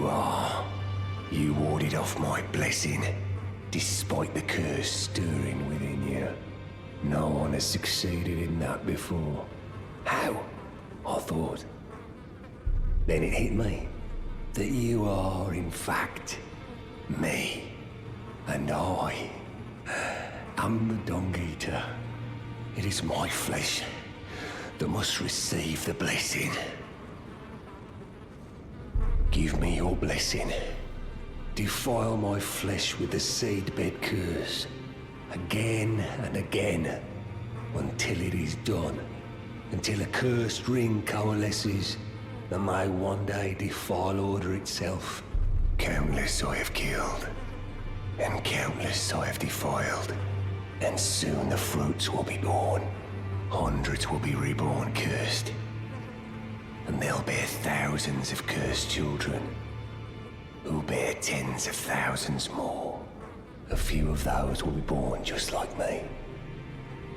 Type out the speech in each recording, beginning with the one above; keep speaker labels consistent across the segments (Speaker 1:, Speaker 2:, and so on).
Speaker 1: you are. You warded off my blessing, despite the curse stirring within you. No one has succeeded in that before. How? I thought. Then it hit me that you are, in fact, me. And I am the Dung Eater. It is my flesh that must receive the blessing. Give me your blessing. Defile my flesh with the seedbed curse, again and again, until it is done. Until a cursed ring coalesces that may one day defile order itself. Countless I have killed, and countless I have defiled. And soon the fruits will be born. Hundreds will be reborn cursed. And they'll bear thousands of cursed children, who bear tens of thousands more. A few of those will be born just like me.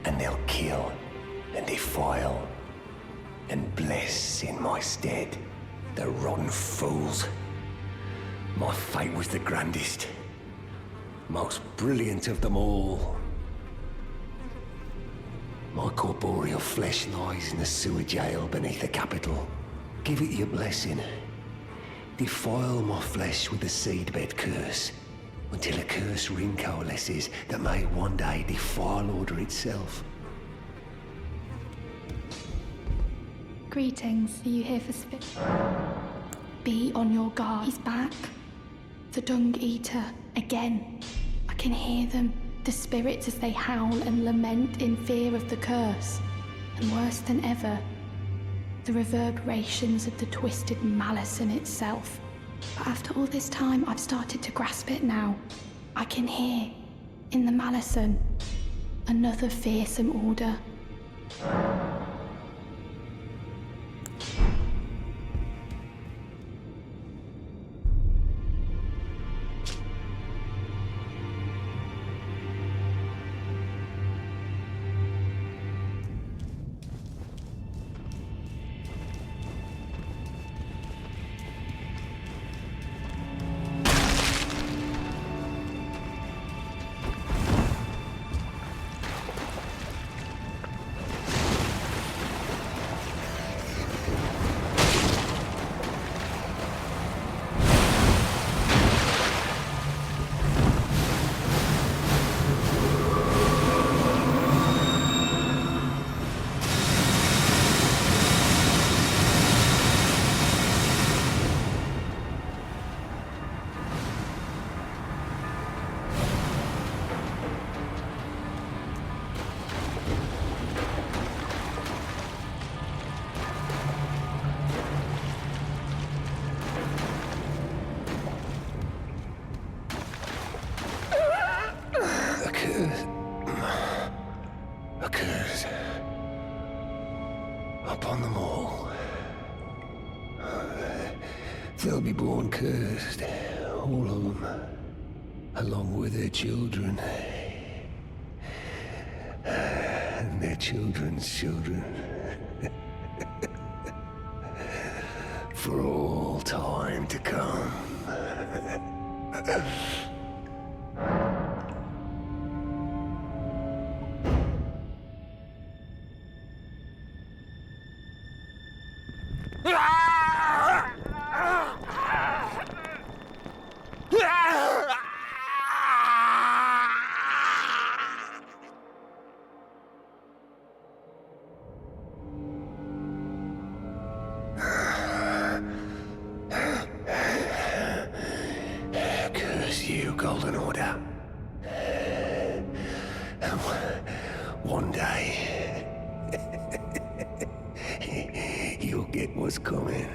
Speaker 1: And they'll kill and defile and bless in my stead. The rotten fools. My fate was the grandest, most brilliant of them all. My corporeal flesh lies in the sewer jail beneath the capital. Give it your blessing. Defile my flesh with the seedbed curse, until a cursed ring coalesces that may one day defile order itself.
Speaker 2: Greetings. Are you here for spirit? Be on your guard. He's back. The Dung Eater. Again. I can hear them. The spirits as they howl and lament in fear of the curse. And worse than ever, the reverberations of the twisted malison itself. But after all this time, I've started to grasp it now. I can hear, in the malison, another fearsome order.
Speaker 1: A curse upon them all. They'll be born cursed, all of them, along with their children, and their children's children, for all time to come. Curse you, Golden Order. One day, you'll get what's coming.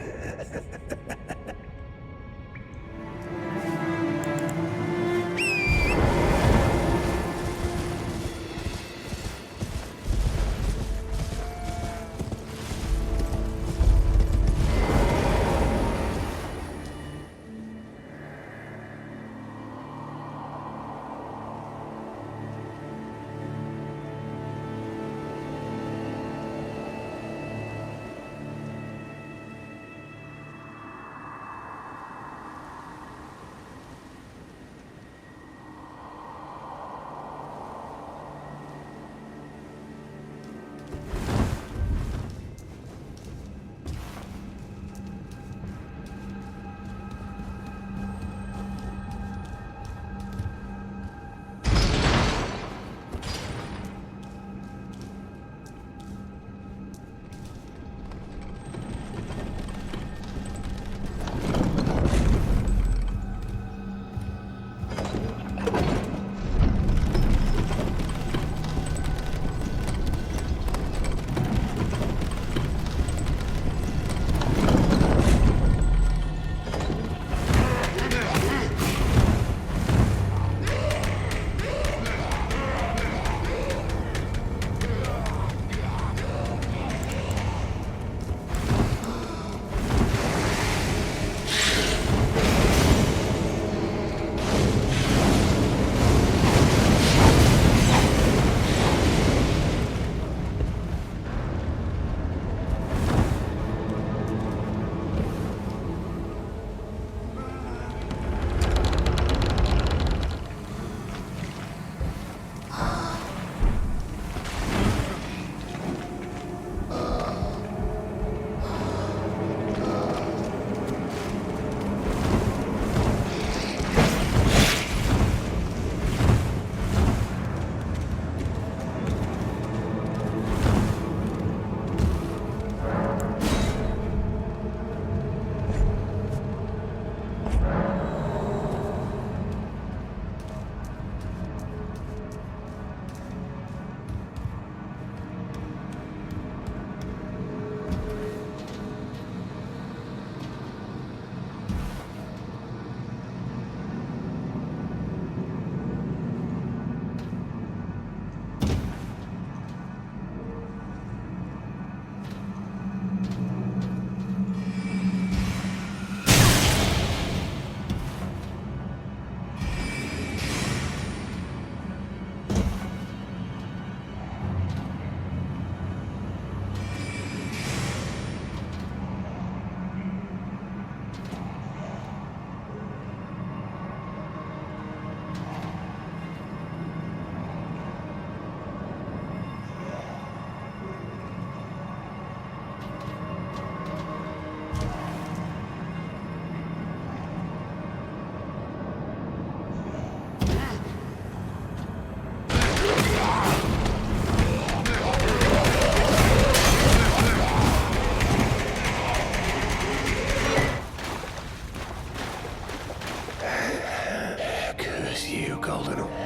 Speaker 1: holding them.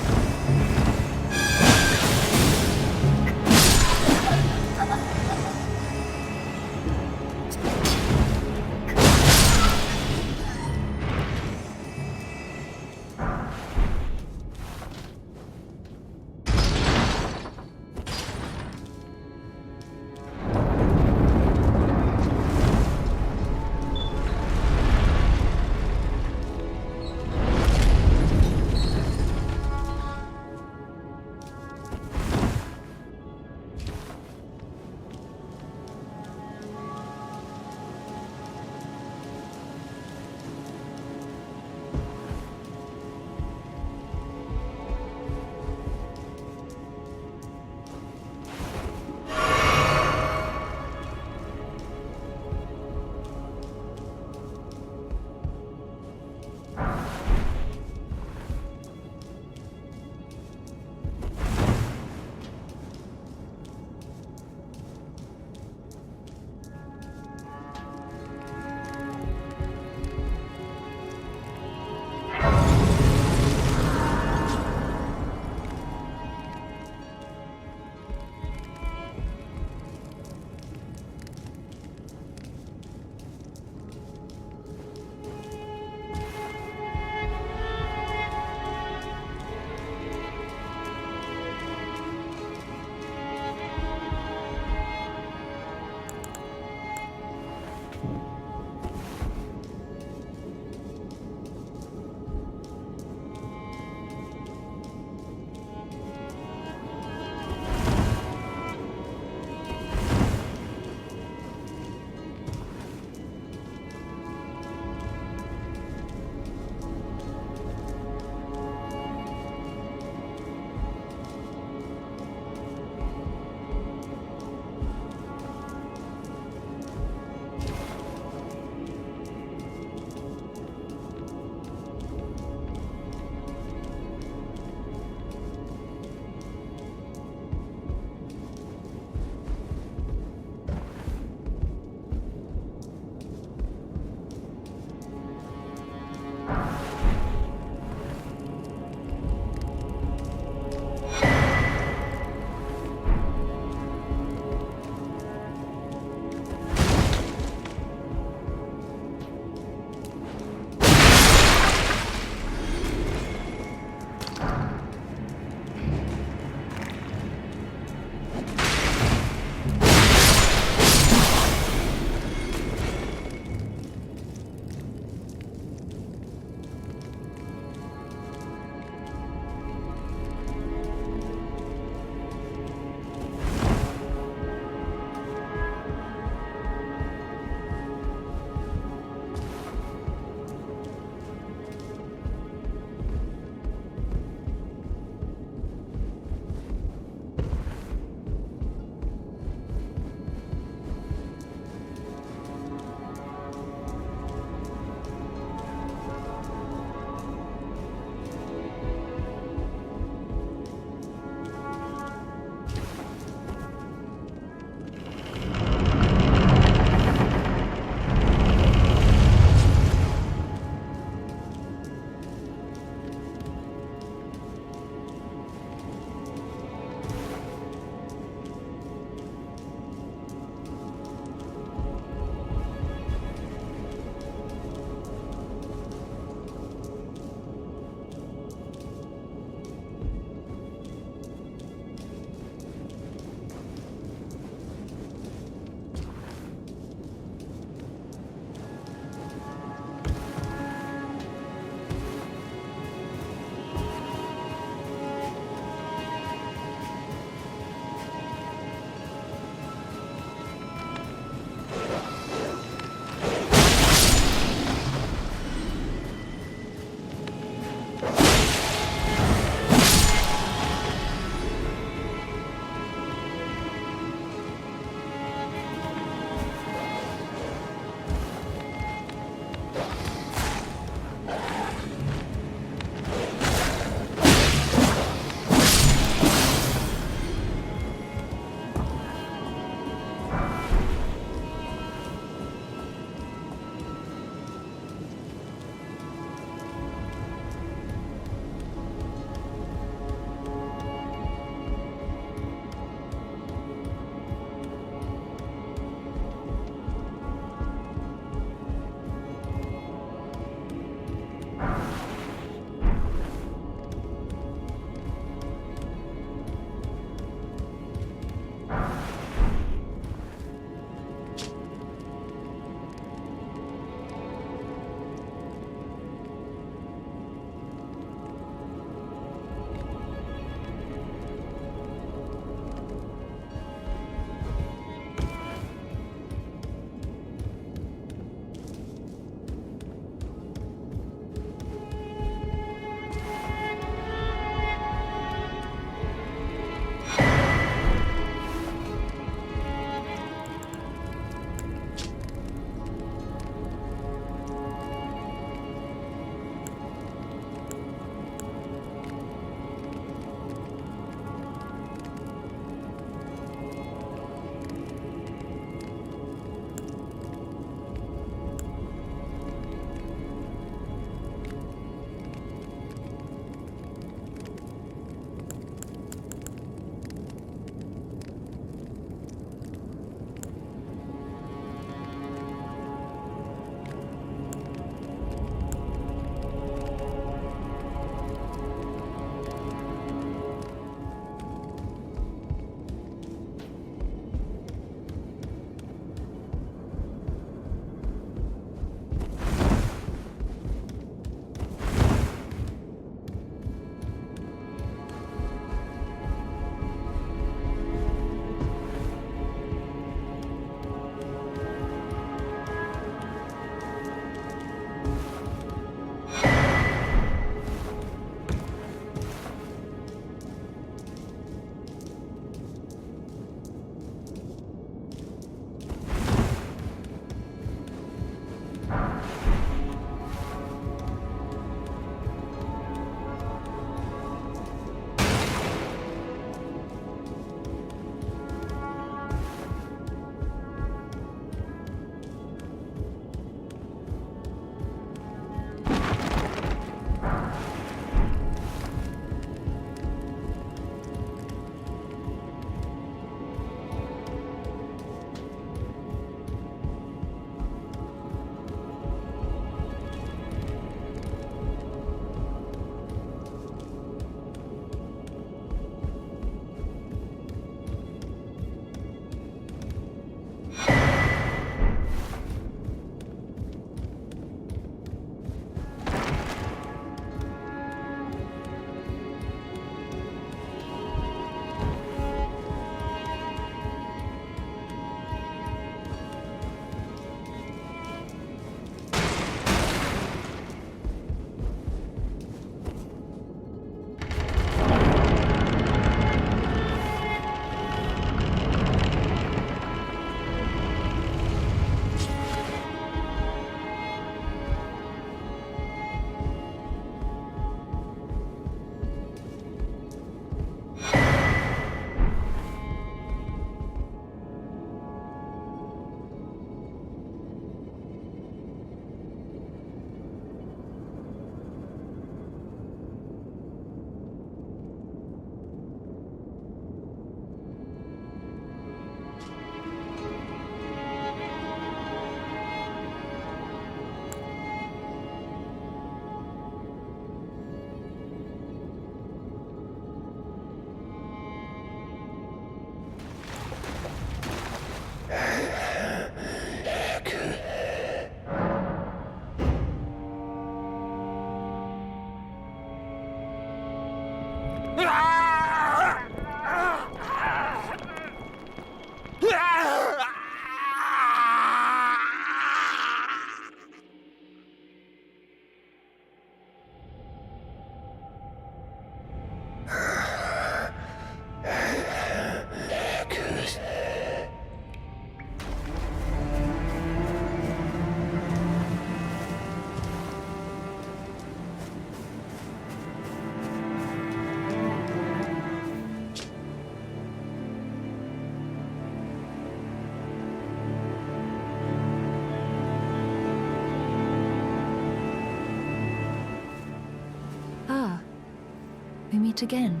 Speaker 3: We meet again.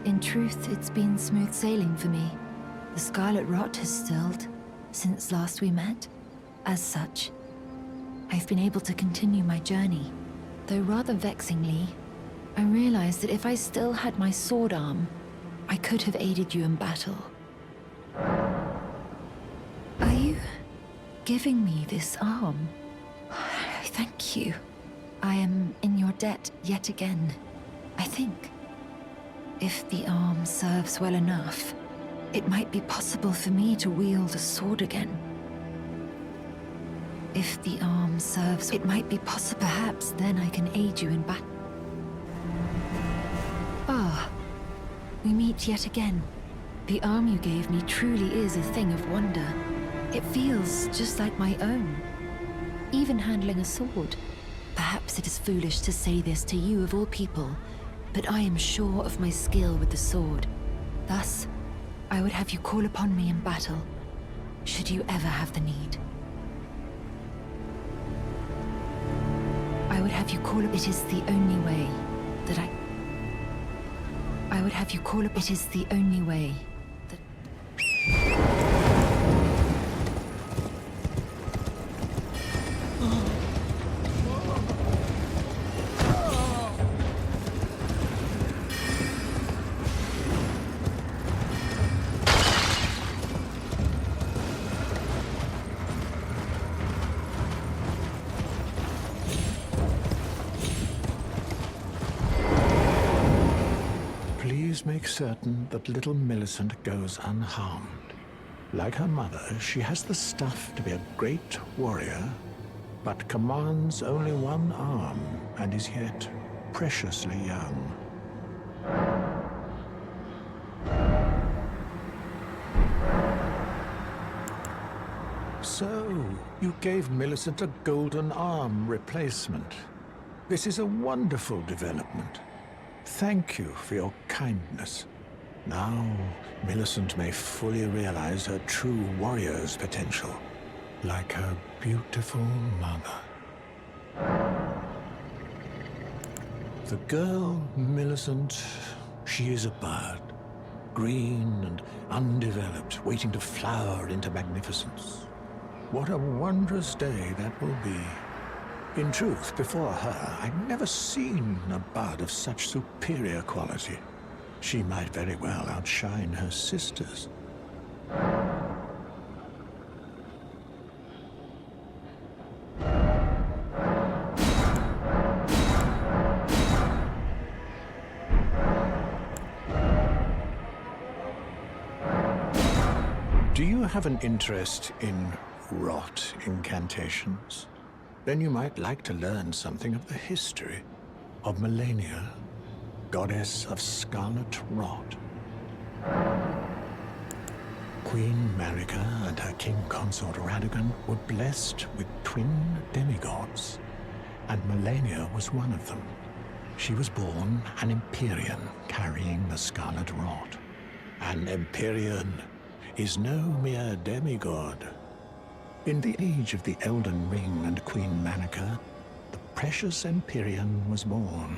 Speaker 3: In truth, it's been smooth sailing for me. The scarlet rot has stilled since last we met. As such, I've been able to continue my journey. Though rather vexingly, I realized that if I still had my sword arm, I could have aided you in battle. Are you giving me this arm? Thank you. I am in your debt yet again. I think if the arm serves well enough, it might be possible for me to wield a sword again. If the arm serves, it might be possible. Perhaps then I can aid you in battle. Ah, we meet yet again. The arm you gave me truly is a thing of wonder. It feels just like my own. Even handling a sword. Perhaps it is foolish to say this to you of all people, but I am sure of my skill with the sword. Thus, I would have you call upon me in battle, should you ever have the need. I would have you call up. It is the only way that I would have you call up. It is the only way that...
Speaker 4: Please make certain that little Millicent goes unharmed. Like her mother, she has the stuff to be a great warrior, but commands only one arm and is yet preciously young. So, you gave Millicent a golden arm replacement. This is a wonderful development. Thank you for your kindness. Now, Millicent may fully realize her true warrior's potential, like her beautiful mother. The girl, Millicent, she is a bird, green and undeveloped, waiting to flower into magnificence. What a wondrous day that will be. In truth, before her, I'd never seen a bud of such superior quality. She might very well outshine her sisters. Do you have an interest in rot incantations? Then you might like to learn something of the history of Melania, goddess of scarlet rot. Queen Marika and her king consort Radagon were blessed with twin demigods, and Melania was one of them. She was born an Empyrean carrying the scarlet rot. An Empyrean is no mere demigod. In the age of the ElDEN Ring and Queen Marika, the precious Empyrean was born,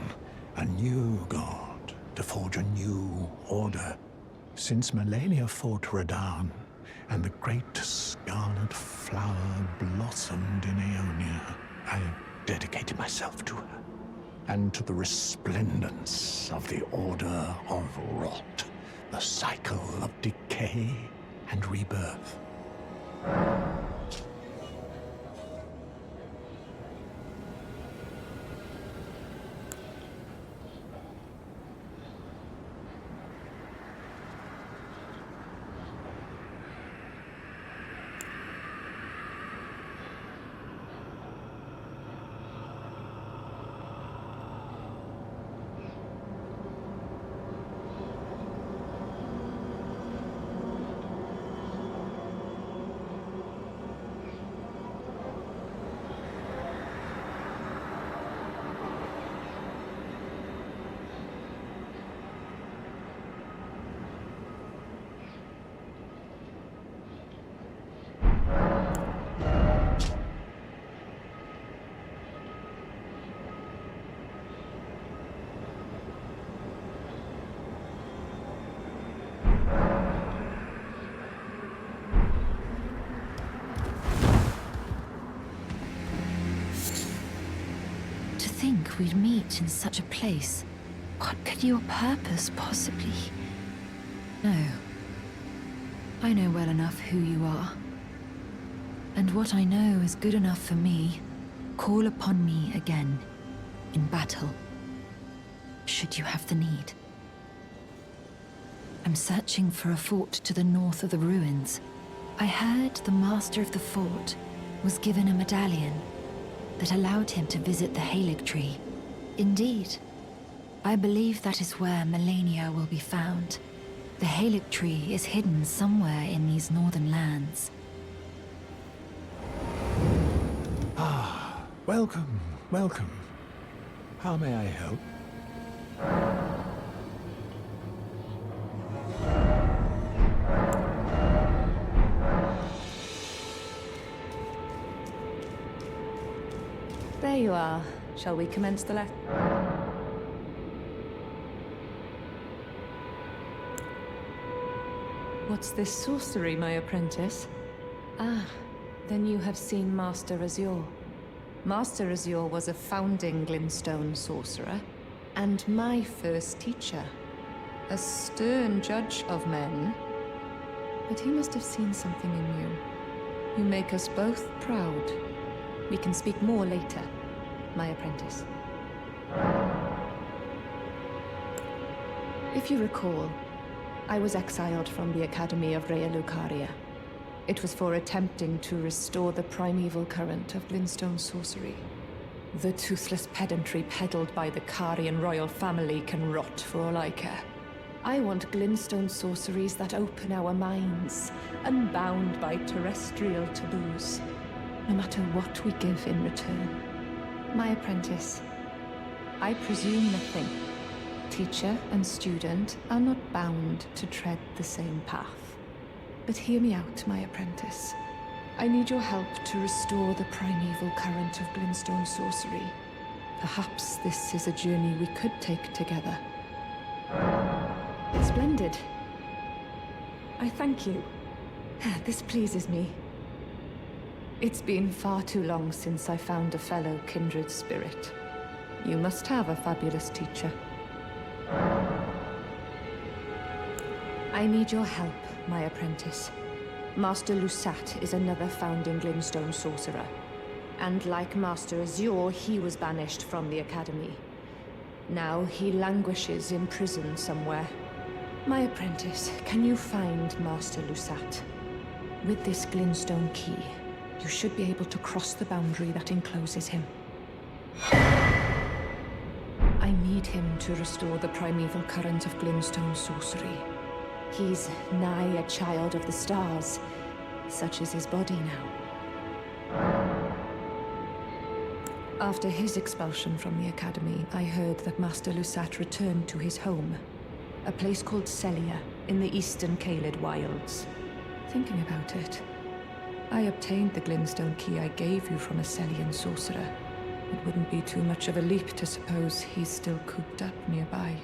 Speaker 4: a new god, to forge a new order. Since Melania fought Radahn, and the great scarlet flower blossomed in Aeonia, I dedicated myself to her, and to the resplendence of the Order of Rot, the cycle of decay and rebirth.
Speaker 3: think we'd meet in such a place. What could your purpose possibly... No. I know well enough who you are. And what I know is good enough for me. Call upon me again, in battle, should you have the need. I'm searching for a fort to the north of the ruins. I heard the master of the fort was given a medallion that allowed him to visit the Halig tree. Indeed, I believe that is where Melania will be found. The Halig tree is hidden somewhere in these northern lands.
Speaker 4: Ah, welcome, welcome. How may I help?
Speaker 5: There you are. Shall we commence the lesson? What's this sorcery, my apprentice? Ah, then you have seen Master Azure. Master Azure was a founding Glintstone sorcerer, and my first teacher. A stern judge of men. But he must have seen something in you. You make us both proud. We can speak more later, my apprentice. If you recall, I was exiled from the Academy of Rea Lucaria. It was for attempting to restore the primeval current of Glintstone sorcery. The toothless pedantry peddled by the Carian royal family can rot for all I care. I want Glintstone sorceries that open our minds, unbound by terrestrial taboos, no matter what we give in return. My apprentice, I presume nothing. Teacher and student are not bound to tread the same path. But hear me out, my apprentice. I need your help to restore the primeval current of Glintstone sorcery. Perhaps this is a journey we could take together. Splendid. I thank you. This pleases me. It's been far too long since I found a fellow kindred spirit. You must have a fabulous teacher. I need your help, my apprentice. Master Lusat is another founding Glintstone sorcerer. And like Master Azure, he was banished from the Academy. Now he languishes in prison somewhere. My apprentice, can you find Master Lusat? With this Glintstone key, you should be able to cross the boundary that encloses him. I need him to restore the primeval current of Glintstone sorcery. He's nigh a child of the stars, such is his body now. After his expulsion from the Academy, I heard that Master Lusat returned to his home, a place called Celia in the eastern Caelid wilds. Thinking about it, I obtained the Glintstone key I gave you from a Celian sorcerer. It wouldn't be too much of a leap to suppose he's still cooped up nearby.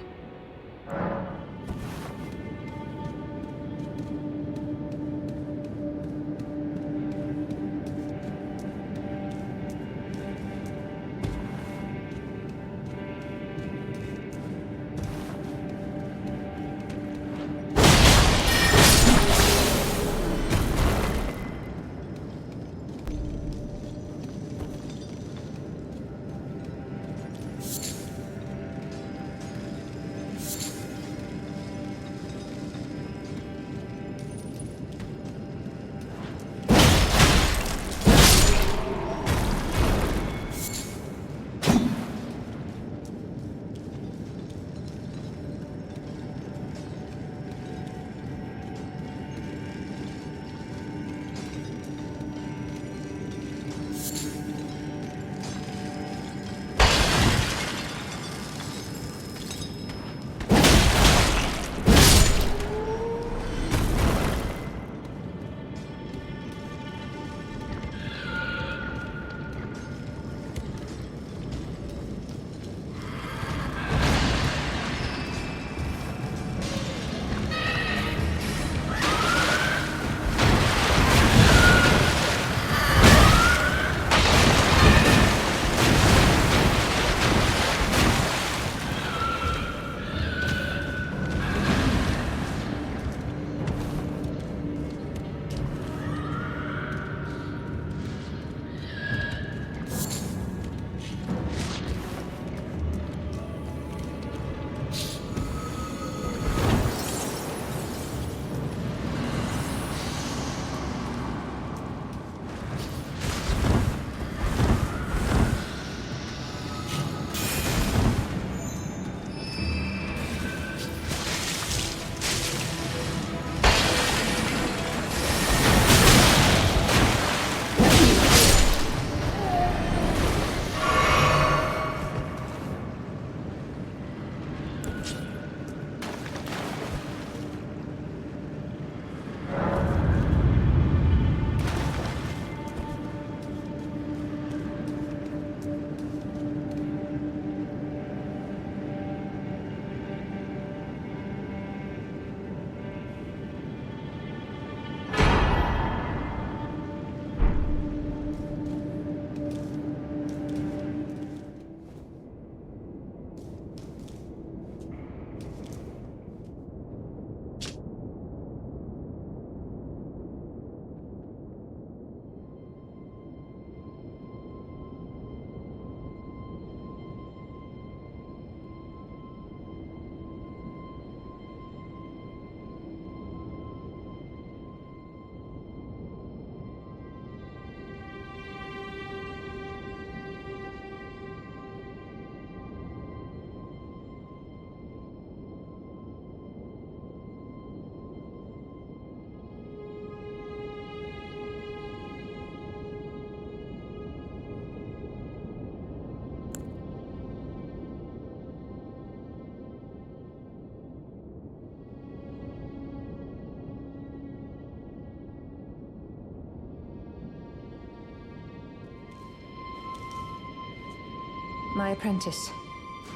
Speaker 5: My apprentice,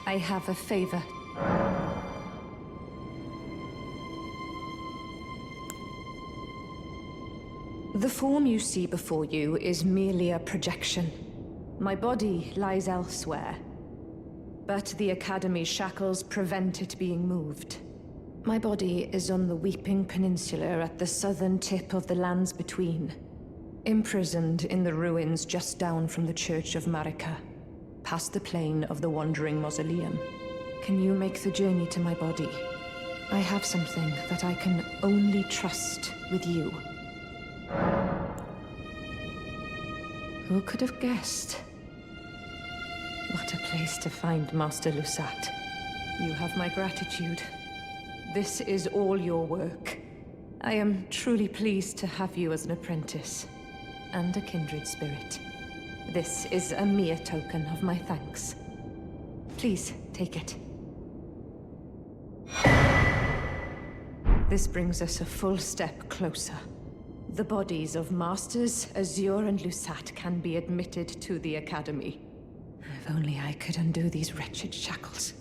Speaker 5: I have a favor. The form you see before you is merely a projection. My body lies elsewhere, but the Academy's shackles prevent it being moved. My body is on the Weeping Peninsula at the southern tip of the Lands Between, imprisoned in the ruins just down from the Church of Marika, past the plain of the Wandering Mausoleum. Can you make the journey to my body? I have something that I can only trust with you. Who could have guessed? What a place to find Master Lusat. You have my gratitude. This is all your work. I am truly pleased to have you as an apprentice, and a kindred spirit. This is a mere token of my thanks. Please, take it. This brings us a full step closer. The bodies of Masters Azure and Lusat can be admitted to the Academy. If only I could undo these wretched shackles.